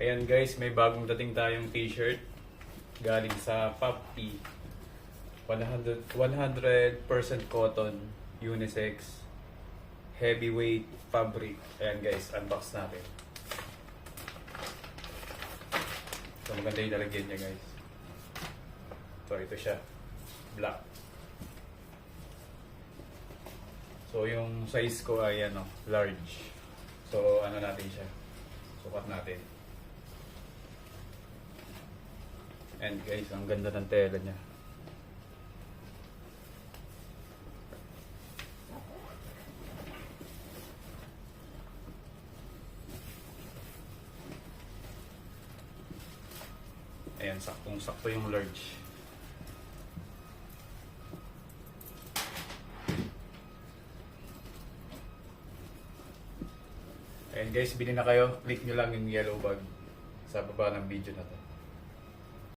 Ayan guys, may bagong dating tayong t-shirt galing sa Puppy. 100% cotton, unisex, heavyweight fabric. Ayan guys, unbox natin. So maganda yung lalagyan niya guys. So ito siya, black. So yung size ko ay large. So ano natin siya, sukat natin. And guys, ang ganda ng tela niya. Ayan, saktong-sakto yung large. Ayan guys, bili na kayo. Click nyo lang yung yellow bag sa baba ng video na to.